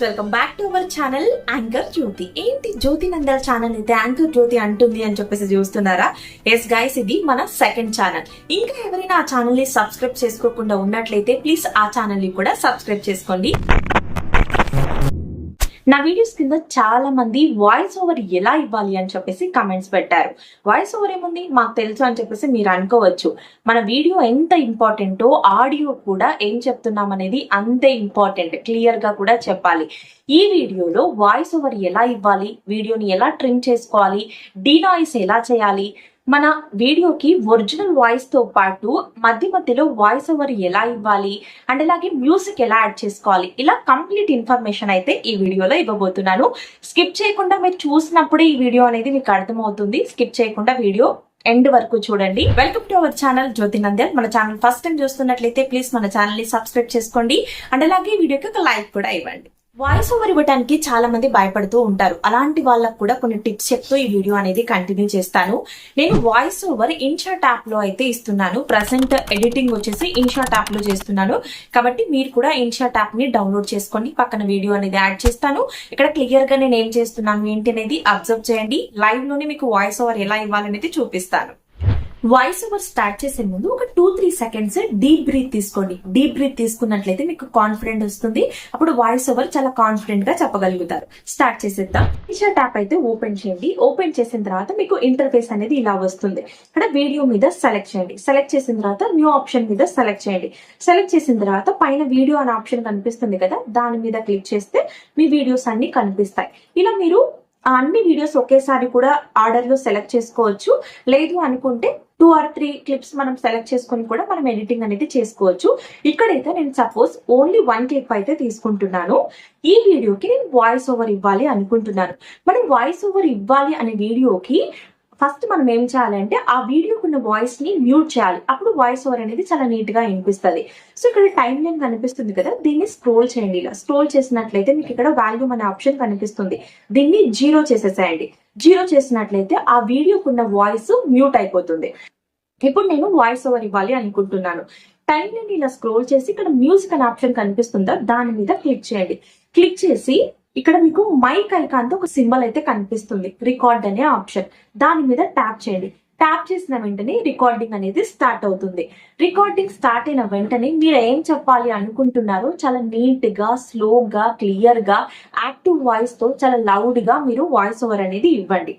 Welcome back to our channel anchor Jyothi. ఏంటి Jyothi Nandal channel అయితే anchor జ్యోతి అంటుంది అని చెప్పేసి చూస్తున్నారా? ఎస్ గైస్, ఇది మన సెకండ్ ఛానల్. ఇంకా ఎవరైనా ఆ ఛానల్ ని సబ్స్క్రైబ్ చేసుకోకుండా ఉన్నట్లయితే ప్లీజ్ ఆ ఛానల్ ని కూడా సబ్స్క్రైబ్ చేసుకోండి. నా వీడియోస్ కింద చాలా మంది వాయిస్ ఓవర్ ఎలా ఇవ్వాలి అని చెప్పేసి కమెంట్స్ పెట్టారు. వాయిస్ ఓవర్ ఏముంది మాకు తెలుసు అని చెప్పేసి మీరు అనుకోవచ్చు. మన వీడియో ఎంత ఇంపార్టెంటో ఆడియో కూడా ఏం చెప్తున్నాం అనేది అంతే ఇంపార్టెంట్. క్లియర్ గా కూడా చెప్పాలి. ఈ వీడియోలో వాయిస్ ఓవర్ ఎలా ఇవ్వాలి, వీడియోని ఎలా ట్రిమ్ చేసుకోవాలి, డీనాయిస్ ఎలా చేయాలి, మన వీడియోకి ఒరిజినల్ వాయిస్ తో పాటు మధ్య మధ్యలో వాయిస్ ఓవర్ ఎలా ఇవ్వాలి అండ్ అలాగే మ్యూజిక్ ఎలా యాడ్ చేసుకోవాలి, ఇలా కంప్లీట్ ఇన్ఫర్మేషన్ అయితే ఈ వీడియోలో ఇవ్వబోతున్నాను. స్కిప్ చేయకుండా మీరు చూసినప్పుడే ఈ వీడియో అనేది మీకు అర్థమవుతుంది. స్కిప్ చేయకుండా వీడియో ఎండ్ వరకు చూడండి. వెల్కమ్ టు అవర్ ఛానల్ జ్యోతి నందల్. మన ఛానల్ ఫస్ట్ టైం చూస్తున్నట్లయితే ప్లీజ్ మన ఛానల్ ని సబ్స్క్రైబ్ చేసుకోండి అండ్ అలాగే వీడియోకి ఒక లైక్ కూడా ఇవ్వండి. వాయిస్ ఓవర్ ఇవ్వడానికి చాలా మంది భయపడుతూ ఉంటారు. అలాంటి వాళ్ళకు కూడా కొన్ని టిప్స్ చెప్తూ ఈ వీడియో అనేది కంటిన్యూ చేస్తాను. నేను వాయిస్ ఓవర్ ఇన్షాట్ యాప్ లో అయితే ఇస్తున్నాను. ప్రెసెంట్ ఎడిటింగ్ వచ్చేసి ఇన్షాట్ యాప్ లో చేస్తున్నాను. కాబట్టి మీరు కూడా ఇన్షాట్ యాప్ ని డౌన్లోడ్ చేసుకోండి. పక్కన వీడియో అనేది యాడ్ చేస్తాను. ఇక్కడ క్లియర్ గా నేను ఏం చేస్తున్నాను ఏంటి అనేది అబ్జర్వ్ చేయండి. లైవ్ లోనే మీకు వాయిస్ ఓవర్ ఎలా ఇవ్వాలనేది చూపిస్తాను. వాయిస్ ఓవర్ స్టార్ట్ చేసే ముందు ఒక 2-3 సెకండ్స్ డీప్ బ్రీత్ తీసుకోండి. డీప్ బ్రీత్ తీసుకున్నట్లయితే మీకు కాన్ఫిడెంట్ వస్తుంది. అప్పుడు వాయిస్ ఓవర్ చాలా కాన్ఫిడెంట్ గా చెప్పగలుగుతారు. స్టార్ట్ చేసేద్దాం. ఇన్షాట్ యాప్ అయితే ఓపెన్ చేయండి. ఓపెన్ చేసిన తర్వాత మీకు ఇంటర్ఫేస్ అనేది ఇలా వస్తుంది. ఇక్కడ వీడియో మీద సెలెక్ట్ చేయండి. సెలెక్ట్ చేసిన తర్వాత న్యూ ఆప్షన్ మీద సెలెక్ట్ చేయండి. సెలెక్ట్ చేసిన తర్వాత పైన వీడియో అనే ఆప్షన్ కనిపిస్తుంది కదా, దాని మీద క్లిక్ చేస్తే మీ వీడియోస్ అన్ని కనిపిస్తాయి. ఇలా మీరు అన్ని వీడియోస్ ఒకేసారి కూడా ఆర్డర్ లో సెలెక్ట్ చేసుకోవచ్చు. లేదు అనుకుంటే 2 or 3 క్లిప్స్ మనం సెలెక్ట్ చేసుకుని కూడా మనం ఎడిటింగ్ అనేది చేసుకోవచ్చు. ఇక్కడైతే నేను సపోజ్ ఓన్లీ 1 క్లిప్ అయితే తీసుకుంటున్నాను. ఈ వీడియోకి నేను వాయిస్ ఓవర్ ఇవ్వాలి అనుకుంటున్నాను. మనం వాయిస్ ఓవర్ ఇవ్వాలి అనే వీడియోకి ఫస్ట్ మనం ఏం చేయాలంటే ఆ వీడియోకి ఉన్న వాయిస్ ని మ్యూట్ చేయాలి. అప్పుడు వాయిస్ ఓవర్ అనేది చాలా నీట్ గా వినిపిస్తుంది. సో ఇక్కడ టైం లైన్ కనిపిస్తుంది కదా, దీన్ని స్క్రోల్ చేయండి. ఇలా స్క్రోల్ చేసినట్లయితే మీకు ఇక్కడ వాల్యూమ్ అనే ఆప్షన్ కనిపిస్తుంది. దీన్ని 0 చేసేసేయండి. 0 చేసినట్లయితే ఆ వీడియోకి ఉన్న వాయిస్ మ్యూట్ అయిపోతుంది. ఇప్పుడు నేను వాయిస్ ఓవర్ ఇవ్వాలి అనుకుంటున్నాను. టైం లైన్ ఇలా స్క్రోల్ చేసి ఇక్కడ మ్యూజిక్ అనే ఆప్షన్ కనిపిస్తుందా, దాని మీద క్లిక్ చేయండి. క్లిక్ చేసి ఇక్కడ మీకు మైక్ ఐకాన్ తో ఒక సింబల్ అయితే కనిపిస్తుంది, రికార్డ్ అనే ఆప్షన్. దాని మీద ట్యాప్ చేయండి. ట్యాప్ చేసిన వెంటనే రికార్డింగ్ అనేది స్టార్ట్ అవుతుంది. రికార్డింగ్ స్టార్ట్ అయిన వెంటనే మీరు ఏం చెప్పాలి అనుకుంటున్నారో చాలా నీట్ గా, స్లోగా, క్లియర్ గా, యాక్టివ్ వాయిస్ తో చాలా లౌడ్ గా మీరు వాయిస్ ఓవర్ అనేది ఇవ్వండి.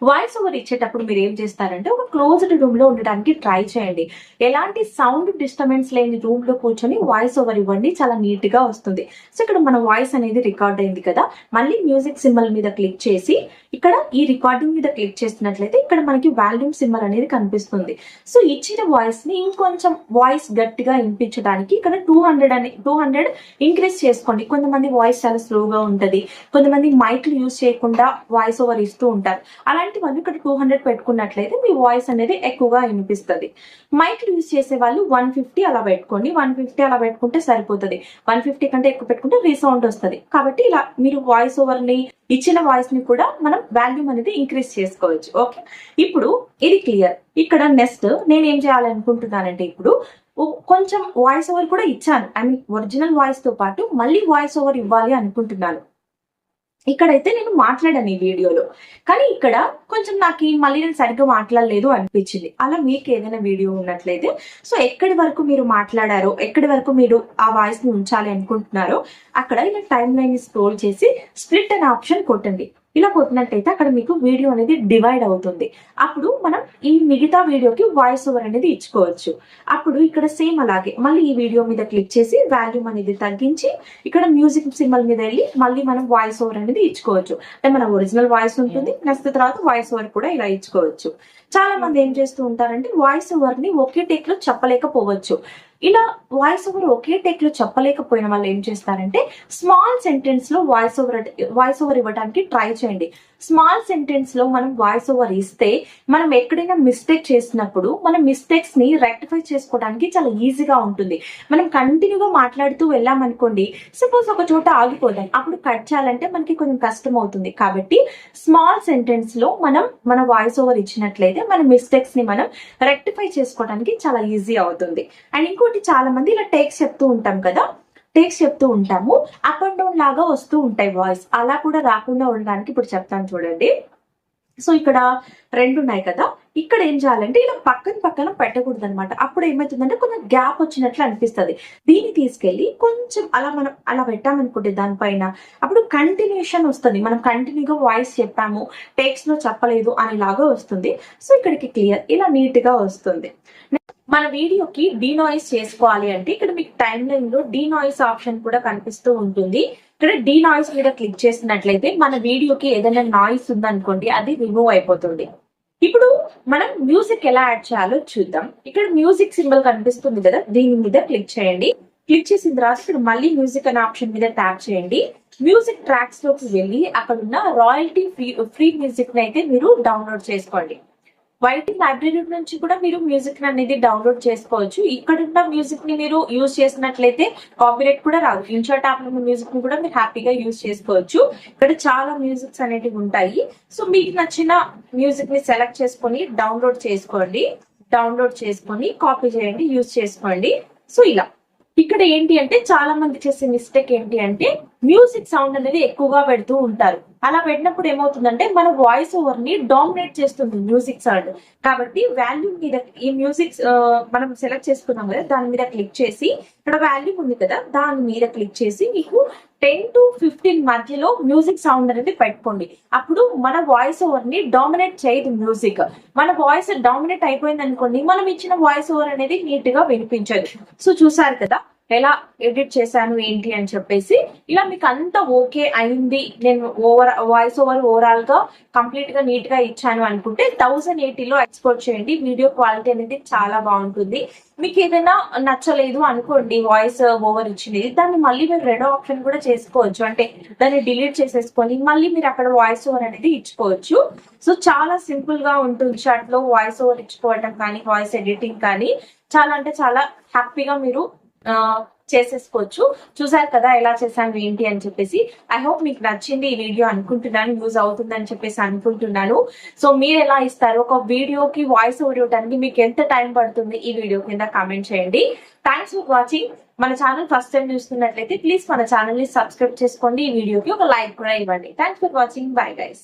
వాయిస్ ఓవర్ ఇచ్చేటప్పుడు మీరు ఏం చేస్తారంటే ఒక క్లోజ్డ్ రూమ్ లో ఉండడానికి ట్రై చేయండి. ఎలాంటి సౌండ్ డిస్టర్బెన్స్ లేని రూమ్ లో కూర్చొని వాయిస్ ఓవర్ ఇవ్వండి, చాలా నీట్ గా వస్తుంది. సో ఇక్కడ మన వాయిస్ అనేది రికార్డ్ అయింది కదా, మళ్ళీ మ్యూజిక్ సింబల్ మీద క్లిక్ చేసి ఇక్కడ ఈ రికార్డింగ్ మీద క్లిక్ చేసినట్లయితే ఇక్కడ మనకి వాల్యూమ్ సింబల్ అనేది కనిపిస్తుంది. సో ఇచ్చిన వాయిస్ ని ఇంకొంచెం వాయిస్ గట్టిగా వినిపించడానికి ఇక్కడ 200 ఇంక్రీజ్ చేసుకోండి. కొంతమంది వాయిస్ చాలా స్లోగా ఉంటది, కొంతమంది మైక్లు యూజ్ చేయకుండా వాయిస్ ఓవర్ ఇస్తూ ఉంటారు. అలాంటి వాళ్ళు ఇక్కడ 200 పెట్టుకున్నట్లయితే మీ వాయిస్ అనేది ఎక్కువగా వినిపిస్తుంది. మైక్లు యూజ్ చేసే వాళ్ళు 150 అలా పెట్టుకోండి. 150 అలా పెట్టుకుంటే సరిపోతుంది. 150 కంటే ఎక్కువ పెట్టుకుంటే రీసౌండ్ వస్తుంది. కాబట్టి ఇలా మీరు వాయిస్ ఓవర్ ని ఇచ్చిన వాయిస్ ని కూడా మనం వాల్యూమ్ అనేది ఇంక్రీజ్ చేసుకోవచ్చు. ఓకే, ఇప్పుడు ఇది క్లియర్. ఇక్కడ నెక్స్ట్ నేను ఏం చేయాలనుకుంటున్నానంటే ఇప్పుడు కొంచెం వాయిస్ ఓవర్ కూడా ఇచ్చాను. ఐ మీన్ ఒరిజినల్ వాయిస్ తో పాటు మళ్ళీ వాయిస్ ఓవర్ ఇవ్వాలి అనుకుంటున్నాను. ఇక్కడైతే నేను మాట్లాడాను ఈ వీడియోలో, కానీ ఇక్కడ కొంచెం నాకు మళ్ళీ నేను సరిగ్గా మాట్లాడలేదు అనిపించింది. అలా మీకు ఏదైనా వీడియో ఉన్నట్లయితే సో ఎక్కడి వరకు మీరు మాట్లాడారో, ఎక్కడి వరకు మీరు ఆ వాయిస్ ని ఉంచాలి అనుకుంటున్నారో అక్కడ ఇలా టైం లైన్ స్క్రోల్ చేసి స్ప్లిట్ అనే ఆప్షన్ కొట్టండి. ఇలా కొట్టినట్టయితే అక్కడ మీకు వీడియో అనేది డివైడ్ అవుతుంది. అప్పుడు మనం ఈ మిగతా వీడియోకి వాయిస్ ఓవర్ అనేది ఇచ్చుకోవచ్చు. అప్పుడు ఇక్కడ సేమ్ అలాగే మళ్ళీ ఈ వీడియో మీద క్లిక్ చేసి వాల్యూమ్ అనేది తగ్గించి ఇక్కడ మ్యూజిక్ సింబల్ మీద వెళ్ళి మళ్ళీ మనం వాయిస్ ఓవర్ అనేది ఇచ్చుకోవచ్చు. అంటే మన ఒరిజినల్ వాయిస్ ఉంటుంది, నెక్స్ట్ తర్వాత వాయిస్ ఓవర్ కూడా ఇలా ఇచ్చుకోవచ్చు. చాలా మంది ఏం చేస్తూ ఉంటారంటే వాయిస్ ఓవర్ ని ఒకే టేక్ లో చెప్పలేకపోవచ్చు. ఇలా వాయిస్ ఓవర్ ఒకే టేక్ లో చెప్పలేకపోయిన వాళ్ళు ఏం చేస్తారంటే స్మాల్ సెంటెన్స్ లో వాయిస్ ఓవర్ ఇవ్వడానికి ట్రై చేయండి. స్మాల్ సెంటెన్స్ లో మనం వాయిస్ ఓవర్ ఇస్తే మనం ఎక్కడైనా మిస్టేక్ చేసినప్పుడు మన మిస్టేక్స్ ని రెక్టిఫై చేసుకోవడానికి చాలా ఈజీగా ఉంటుంది. మనం కంటిన్యూగా మాట్లాడుతూ వెళ్ళామనుకోండి, సపోజ్ ఒక చోట ఆగిపోదాం, అప్పుడు కట్ చేయాలంటే మనకి కొంచెం కష్టం అవుతుంది. కాబట్టి స్మాల్ సెంటెన్స్ లో మనం మన వాయిస్ ఓవర్ ఇచ్చినట్లయితే మన మిస్టేక్స్ ని మనం రెక్టిఫై చేసుకోవడానికి చాలా ఈజీ అవుతుంది. అండ్ ఇంకోటి, చాలా మంది ఇలా టేక్స్ చెప్తూ ఉంటాం కదా, టేక్స్ చెప్తూ ఉంటాము, అప్ అండ్ డౌన్ లాగా వస్తూ ఉంటాయి వాయిస్. అలా కూడా రాకుండా ఉండడానికి ఇప్పుడు చెప్తాను చూడండి. సో ఇక్కడ 2 ఉన్నాయి కదా, ఇక్కడ ఏం చేయాలంటే ఇలా పక్కన పక్కన పెట్టకూడదు అనమాట. అప్పుడు ఏమవుతుందంటే కొంచెం గ్యాప్ వచ్చినట్లు అనిపిస్తుంది. దీన్ని తీసుకెళ్లి కొంచెం అలా మనం అలా పెట్టామనుకుంటే దానిపైన, అప్పుడు కంటిన్యూషన్ వస్తుంది. మనం కంటిన్యూగా వాయిస్ చెప్పాము, టేక్స్ లో చెప్పలేదు అనేలాగా వస్తుంది. సో ఇక్కడికి క్లియర్ ఇలా నీట్ గా వస్తుంది. మన వీడియోకి డీనాయిస్ చేసుకోవాలి అంటే ఇక్కడ మీకు టైం లైన్ లో డీనాయిస్ ఆప్షన్ కూడా కనిపిస్తూ ఉంటుంది. ఇక్కడ డీనాయిస్ మీద క్లిక్ చేసినట్లయితే మన వీడియోకి ఏదైనా నాయిస్ ఉందనుకోండి, అది రిమూవ్ అయిపోతుంది. ఇప్పుడు మనం మ్యూజిక్ ఎలా యాడ్ చేయాలో చూద్దాం. ఇక్కడ మ్యూజిక్ సింబల్ కనిపిస్తుంది కదా, దీని మీద క్లిక్ చేయండి. క్లిక్ చేసిన తర్వాత ఇక్కడ మళ్ళీ మ్యూజిక్ అనే ఆప్షన్ మీద ట్యాప్ చేయండి. మ్యూజిక్ ట్రాక్స్ లోకి వెళ్ళి అక్కడ ఉన్న రాయల్టీ ఫ్రీ మ్యూజిక్ ని అయితే మీరు డౌన్లోడ్ చేసుకోండి. వైటీ లైబ్రరీ నుంచి కూడా మీరు మ్యూజిక్ అనేది డౌన్లోడ్ చేసుకోవచ్చు. ఇక్కడ ఉన్న మ్యూజిక్ ని మీరు యూజ్ చేసినట్లయితే కాపీరైట్ కూడా రాదు. ఇన్షాట్ యాప్ లో మ్యూజిక్ ని కూడా మీరు హ్యాపీగా యూజ్ చేసుకోవచ్చు. ఇక్కడ చాలా మ్యూజిక్స్ అనేటివి ఉంటాయి. సో మీకు నచ్చిన మ్యూజిక్ ని సెలెక్ట్ చేసుకొని డౌన్లోడ్ చేసుకోండి. డౌన్లోడ్ చేసుకొని కాపీ చేయండి, యూజ్ చేసుకోండి. సో ఇలా ఇక్కడ ఏంటి అంటే చాలా మంది చేసే మిస్టేక్ ఏంటి అంటే మ్యూజిక్ సౌండ్ అనేది ఎక్కువగా పెడుతూ ఉంటారు. అలా పెట్టినప్పుడు ఏమవుతుందంటే మన వాయిస్ ఓవర్ ని డామినేట్ చేస్తుంది మ్యూజిక్ సౌండ్. కాబట్టి వాల్యూమ్ మీద ఈ మ్యూజిక్ మనం సెలెక్ట్ చేసుకున్నాం కదా, దాని మీద క్లిక్ చేసి ఇక్కడ వాల్యూమ్ ఉంది కదా, దాని మీద క్లిక్ చేసి మీకు 10 to 15 మధ్యలో మ్యూజిక్ సౌండ్ అనేది పెట్టుకోండి. అప్పుడు మన వాయిస్ ఓవర్ ని డామినేట్ చేయదు మ్యూజిక్. మన వాయిస్ డామినేట్ అయిపోయింది అనుకోండి, మనం ఇచ్చిన వాయిస్ ఓవర్ అనేది నీట్ గా వినిపించదు. సో చూసారు కదా ఎలా ఎడిట్ చేశాను ఏంటి అని చెప్పేసి. ఇలా మీకు అంతా ఓకే అయింది, నేను వాయిస్ ఓవర్ ఓవరాల్ గా కంప్లీట్ గా నీట్ గా ఇచ్చాను అనుకుంటే 1080లో ఎక్స్పోర్ట్ చేయండి. వీడియో క్వాలిటీ అనేది చాలా బాగుంటుంది. మీకు ఏదైనా నచ్చలేదు అనుకోండి వాయిస్ ఓవర్ ఇచ్చింది, దాన్ని మళ్ళీ మీరు రెడో ఆప్షన్ కూడా చేసుకోవచ్చు. అంటే దాన్ని డిలీట్ చేసేసుకొని మళ్ళీ మీరు అక్కడ వాయిస్ ఓవర్ అనేది ఇచ్చుకోవచ్చు. సో చాలా సింపుల్ గా ఉంటుంది షార్ట్ లో వాయిస్ ఓవర్ ఇచ్చుకోవటం కానీ, వాయిస్ ఎడిటింగ్ కానీ చాలా అంటే చాలా హ్యాపీగా మీరు చేసేసుకోవచ్చు. చూసారు కదా ఎలా చేశాను ఏంటి అని చెప్పేసి. ఐ హోప్ మీకు నచ్చింది ఈ వీడియో అనుకుంటున్నాను, యూజ్ అవుతుందని చెప్పేసి అనుకుంటున్నాను. సో మీరు ఎలా ఇస్తారు, ఒక వీడియోకి వాయిస్ ఓవర్ ఇవ్వడానికి మీకు ఎంత టైం పడుతుంది, ఈ వీడియో కింద కామెంట్ చేయండి. Thanks for watching. మన ఛానల్ ఫస్ట్ టైం చూస్తున్నట్లయితే ప్లీజ్ మన ఛానల్ ని సబ్స్క్రైబ్ చేసుకోండి. ఈ వీడియోకి ఒక లైక్ కూడా ఇవ్వండి. Thanks for watching. Bye guys.